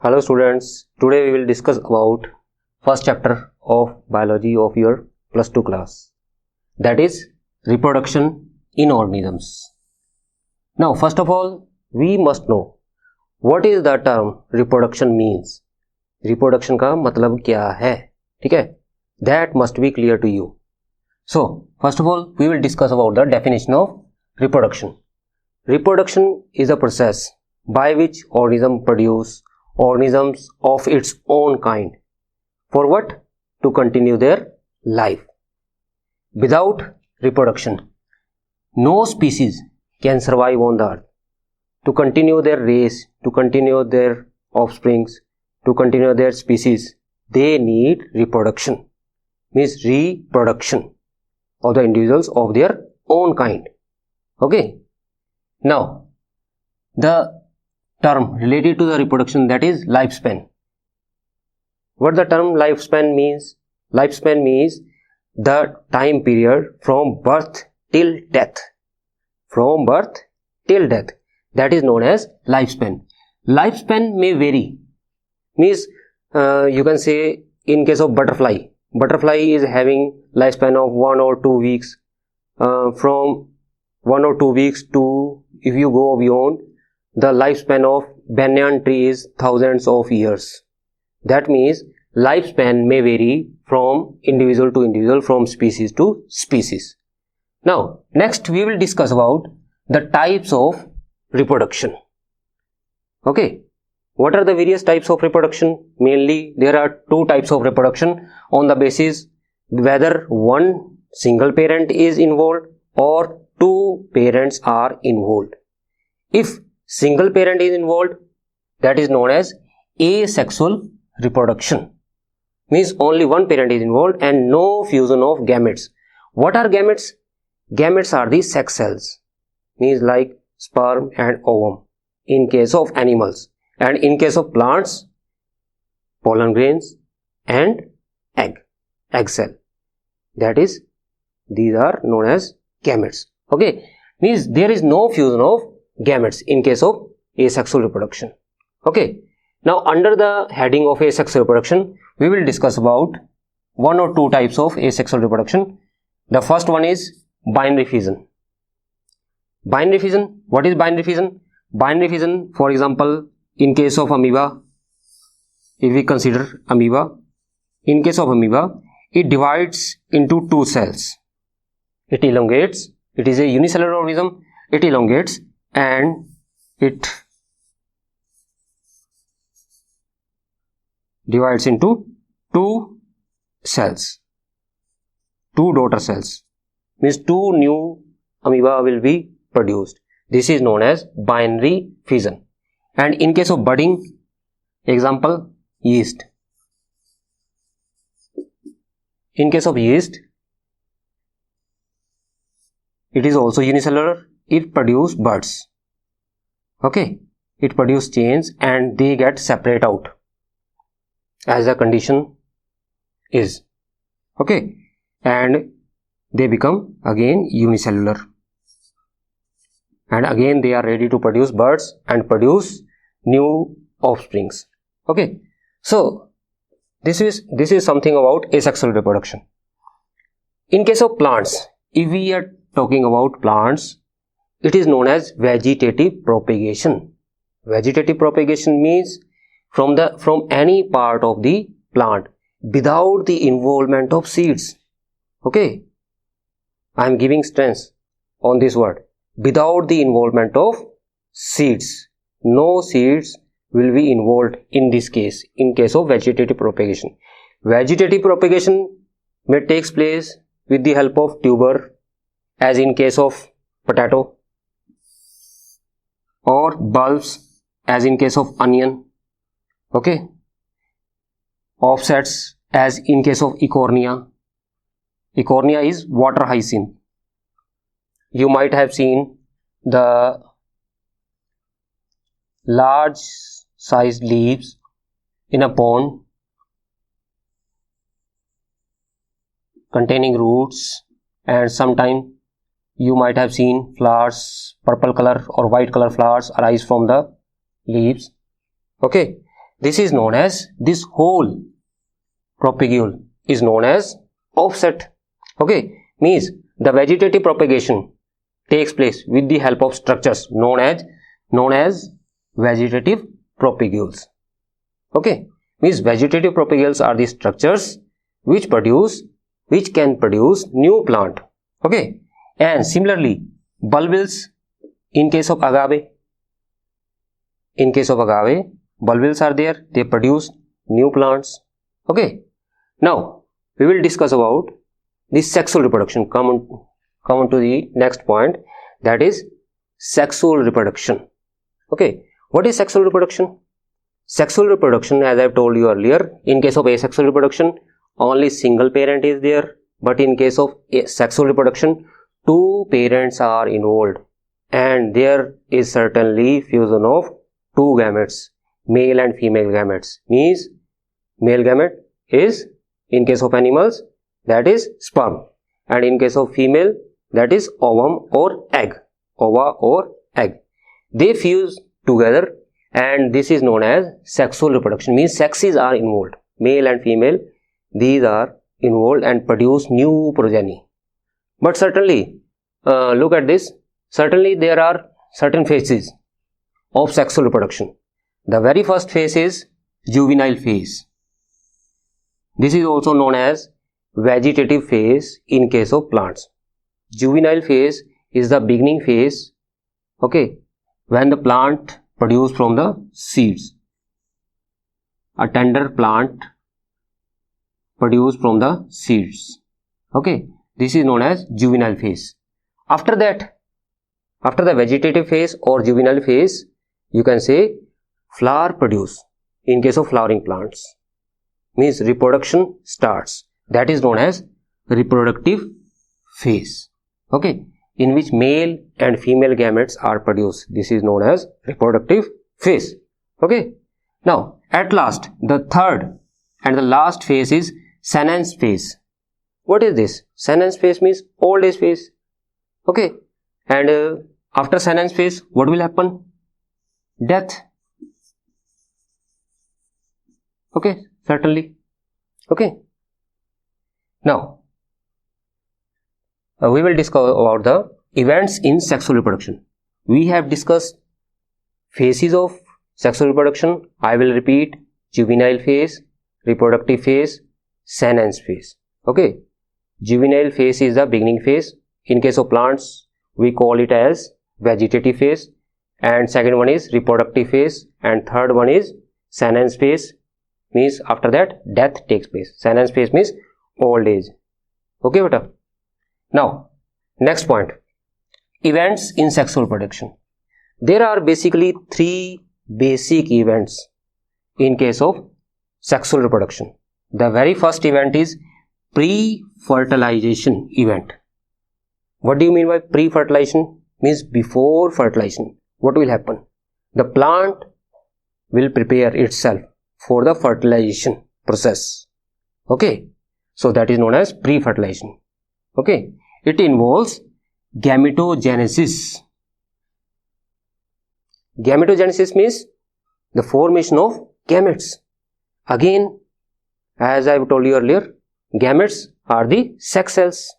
Hello students, today we will discuss about first chapter of biology of your plus 2 class, that is reproduction in organisms. Now first of all we must know what is the term reproduction means. Reproduction का मतलब क्या है, ठीक है? That must be clear to you. So first of all we will discuss about the definition of reproduction. Reproduction is a process by which organisms produce organisms of its own kind. For what? To continue their life. Without reproduction, no species can survive on the earth. To continue their race, to continue their offsprings, to continue their species, they need reproduction. Means reproduction of the individuals of their own kind. Okay. Now, the term related to the reproduction, that is lifespan. What the term lifespan means? Lifespan means the time period from birth till death. From birth till death. That is known as lifespan. Lifespan may vary. Means you can say in case of butterfly. Butterfly is having lifespan of 1 or 2 weeks. From 1 or 2 weeks to, if you go beyond, the lifespan of banyan tree is thousands of years. That means lifespan may vary from individual to individual, from species to species. Now, next we will discuss about the types of reproduction. Okay. What are the various types of reproduction? Mainly, there are 2 types of reproduction on the basis whether one single parent is involved or 2 parents are involved. If single parent is involved, that is known as asexual reproduction. Means only one parent is involved and no fusion of gametes. What are gametes? Gametes are the sex cells. Means like sperm and ovum in case of animals. And in case of plants, pollen grains and egg cell. That is, these are known as gametes. Okay. Means there is no fusion of gametes in case of asexual reproduction. Okay. Now under the heading of asexual reproduction, we will discuss about 1 or 2 types of asexual reproduction. The first one is binary fission. Binary fission. What is binary fission? Binary fission, for example, in case of amoeba, if we consider amoeba, in case of amoeba, it divides into 2 cells. It elongates. It is a unicellular organism. It elongates and it divides into 2 cells, 2 daughter cells. Means 2 new amoeba will be produced. This is known as binary fission. And in case of budding, example, yeast. In case of yeast, it is also unicellular. It produces buds. Okay. It produces chains and they get separate out as the condition is. Okay. And they become again unicellular. And again they are ready to produce buds and produce new offsprings. Okay. So this is something about asexual reproduction. In case of plants, if we are talking about plants, it is known as vegetative propagation. Vegetative propagation means from any part of the plant without the involvement of seeds. Okay. I am giving stress on this word. Without the involvement of seeds. No seeds will be involved in this case, in case of vegetative propagation. Vegetative propagation may take place with the help of tuber, as in case of potato, or bulbs, as in case of onion. Okay. Offsets, as in case of Eichhornia. Eichhornia is water hyacinth. You might have seen the large sized leaves in a pond containing roots, and sometimes you might have seen flowers, purple color or white color flowers arise from the leaves. Okay. this is known as, this whole propagule is known as offset. Okay, means the vegetative propagation takes place with the help of structures known as vegetative propagules. Okay, means vegetative propagules are the structures which can produce new plant. Okay, and similarly bulbils in case of agave, bulbils are there, they produce new plants. Okay, now we will discuss about the sexual reproduction. Come on to the next point, that is sexual reproduction. Okay, what is sexual reproduction? Sexual reproduction, as I have told you earlier, in case of asexual reproduction only single parent is there, but in case of sexual reproduction two parents are involved, and there is certainly fusion of two gametes, male and female gametes. Means male gamete is, in case of animals, that is sperm, and in case of female, that is ovum or egg, ova or egg. They fuse together, and this is known as sexual reproduction. Means sexes are involved, male and female, these are involved and produce new progeny. But certainly look at this, certainly there are certain phases of sexual reproduction. The very first phase is juvenile phase. This is also known as vegetative phase in case of plants. Juvenile phase is the beginning phase, okay, when the plant produced from the seeds, a tender plant produced from the seeds. Okay, this is known as juvenile phase. After that, after the vegetative phase or juvenile phase, you can say flower produce in case of flowering plants. Means reproduction starts, that is known as reproductive phase. Okay, in which male and female gametes are produced. This is known as reproductive phase. Okay, now at last the third and the last phase is senescence phase. What is this? Senescence phase means old age phase. Okay, and after senescence phase, what will happen? Death. Okay, certainly. Okay, now we will discuss about the events in sexual reproduction. We have discussed phases of sexual reproduction. I will repeat: juvenile phase, reproductive phase, senescence phase. Okay, juvenile phase is the beginning phase. In case of plants, we call it as vegetative phase, and second one is reproductive phase, and third one is senescence phase. Means after that death takes place. Senescence phase means old age. Okay, beta. Now next point, events in sexual reproduction. There are basically three basic events in case of sexual reproduction. The very first event is pre-fertilization event. What do you mean by pre-fertilization? Means before fertilization, what will happen? The plant will prepare itself for the fertilization process. Okay, so that is known as pre-fertilization. Okay, it involves gametogenesis. Gametogenesis means the formation of gametes. Again, as I have told you earlier, gametes are the sex cells.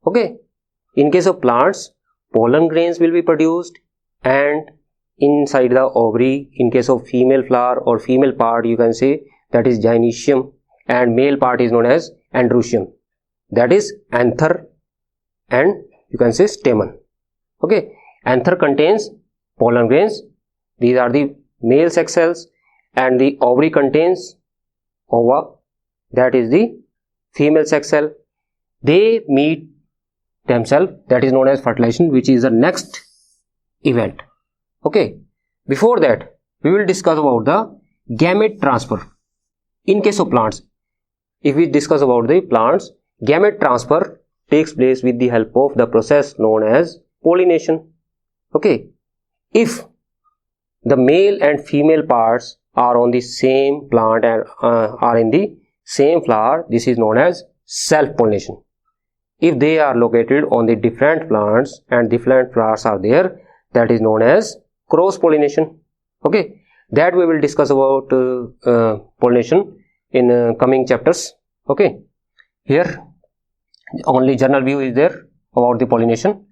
Okay, in case of plants, pollen grains will be produced, and inside the ovary, in case of female flower or female part, you can say that is gynoecium, and male part is known as androecium, that is anther and you can say stamen. Okay, anther contains pollen grains, these are the male sex cells, and the ovary contains ova, that is the female sex cell. They meet themselves, that is known as fertilization, which is the next event. Okay, before that we will discuss about the gamete transfer. In case of plants, if we discuss about the plants, gamete transfer takes place with the help of the process known as pollination. Okay, if the male and female parts are on the same plant and are in the same flower, this is known as self-pollination. If they are located on the different plants and different flowers are there, that is known as cross pollination. Okay, That we will discuss about pollination in coming chapters. Okay, here only general view is there about the pollination.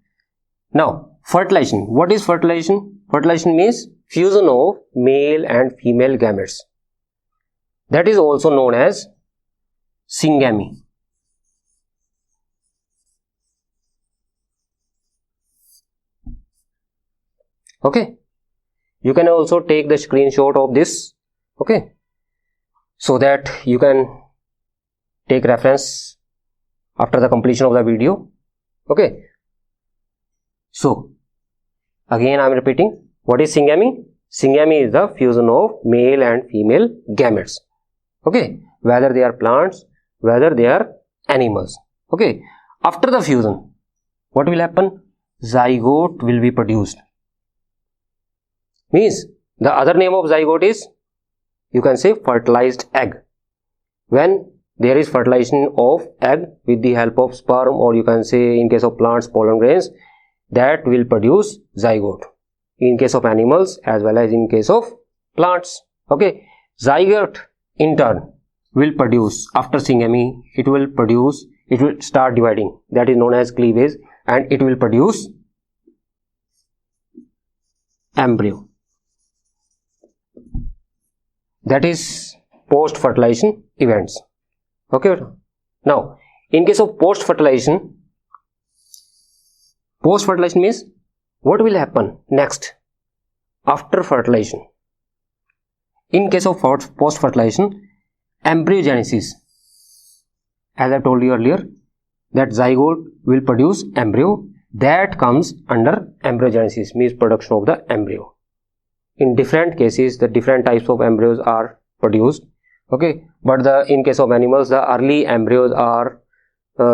Now fertilization. What is fertilization? Fertilization means fusion of male and female gametes. That is also known as syngamy. Okay, you can also take the screenshot of this, okay, so that you can take reference after the completion of the video. Okay, so again I am repeating, what is syngamy? Syngamy is the fusion of male and female gametes. Okay, whether they are plants, whether they are animals. Okay, after the fusion, what will happen? Zygote will be produced. Means the other name of zygote is, you can say, fertilized egg. When there is fertilization of egg with the help of sperm, or you can say in case of plants pollen grains, that will produce zygote in case of animals as well as in case of plants. Okay, zygote in turn will produce, after syngamy, it will start dividing, that is known as cleavage, and it will produce embryo. That is post fertilization events. Okay, now in case of post fertilization means what will happen next after fertilization. In case of post fertilization, embryogenesis, as I told you earlier, that zygote will produce embryo, that comes under embryogenesis, means production of the embryo. In different cases, the different types of embryos are produced. Okay, but in case of animals, the early embryos are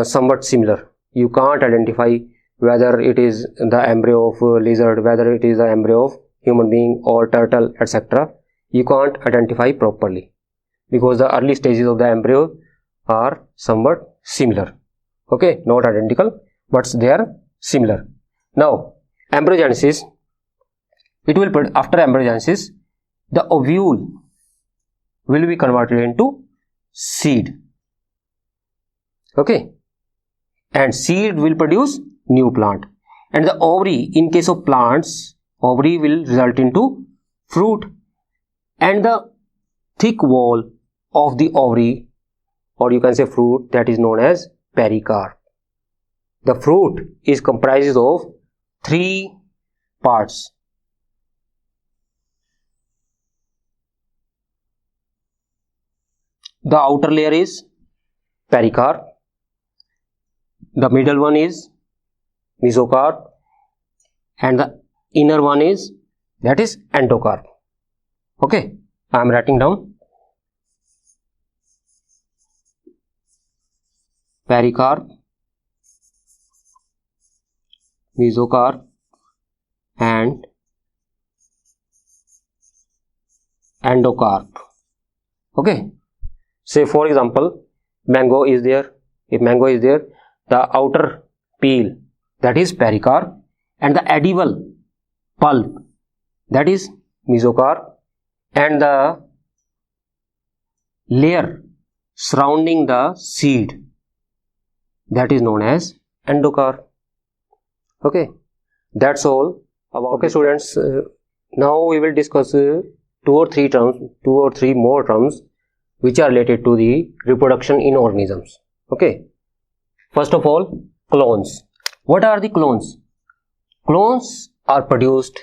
somewhat similar. You can't identify whether it is the embryo of a lizard, whether it is the embryo of human being or turtle, etc. You can't identify properly because the early stages of the embryo are somewhat similar. Okay, not identical, but they are similar. Now embryogenesis, after embryogenesis, the ovule will be converted into seed. Okay, and seed will produce new plant, and the ovary, in case of plants, ovary will result into fruit, and the thick wall of the ovary, or you can say fruit, that is known as pericarp. The fruit is comprised of 3 parts. The outer layer is pericarp, the middle one is mesocarp, and the inner one is, that is, endocarp. Okay, I am writing down pericarp, mesocarp, and endocarp. Okay, say for example, mango is there. If mango is there, the outer peel, that is pericarp, and the edible pulp, that is mesocarp, and the layer surrounding the seed, that is known as endocarp. Okay, that's all about. Okay students, now we will discuss 2 or 3 more terms which are related to the reproduction in organisms. Okay, first of all, clones. What are the clones? Clones are produced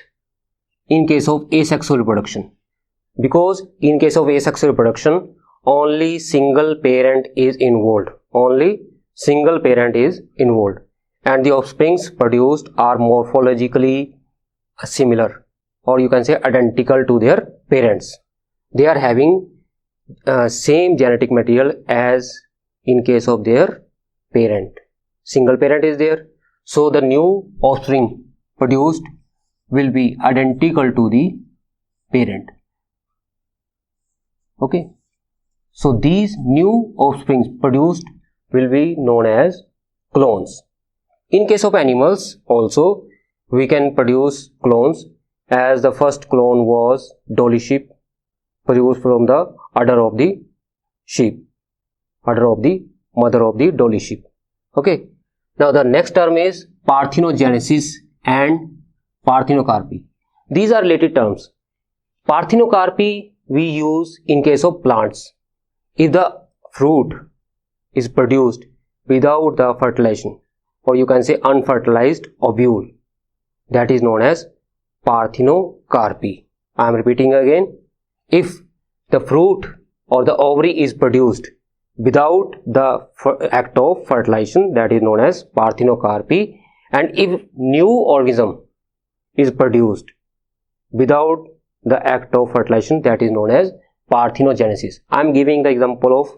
in case of asexual reproduction, because in case of asexual reproduction, only single parent is involved. And the offsprings produced are morphologically similar, or you can say identical to their parents. They are having same genetic material as in case of their parent. Single parent is there, so the new offspring produced will be identical to the parent. Okay, so these new offsprings produced will be known as clones. In case of animals also, we can produce clones, as the first clone was dolly sheep produced from the udder of the sheep, udder of the mother of the dolly sheep. Okay. Now the next term is parthenogenesis and parthenocarpy. These are related terms. Parthenocarpy we use in case of plants. If the fruit is produced without the fertilization, or you can say unfertilized ovule, that is known as parthenocarpy. I am repeating again. If the fruit or the ovary is produced without the act of fertilization, that is known as parthenocarpy. And if new organism is produced without the act of fertilization, that is known as parthenogenesis. I am giving the example of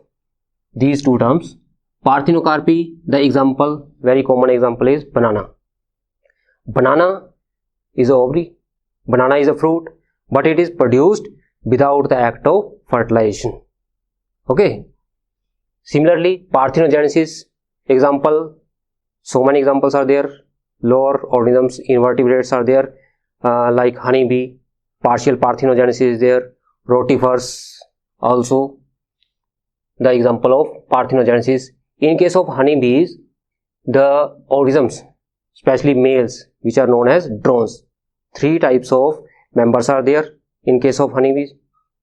these two terms. Parthenocarpy, the example, very common example is banana. Banana is an ovary, banana is a fruit, but it is produced without the act of fertilization. Okay. Similarly, parthenogenesis example, so many examples are there. Lower organisms, invertebrates are there, like honeybee, partial parthenogenesis is there. Rotifers also the example of parthenogenesis. In case of honeybees, the organisms, especially males, which are known as drones, 3 types of members are there in case of honeybees.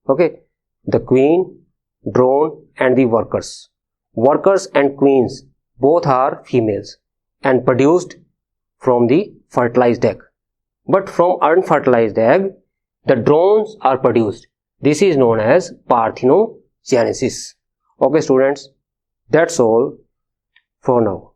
Okay, the queen, drone and the workers. Workers and queens both are females and produced from the fertilized egg. But from unfertilized egg, the drones are produced. This is known as parthenogenesis. Okay students, that's all for now.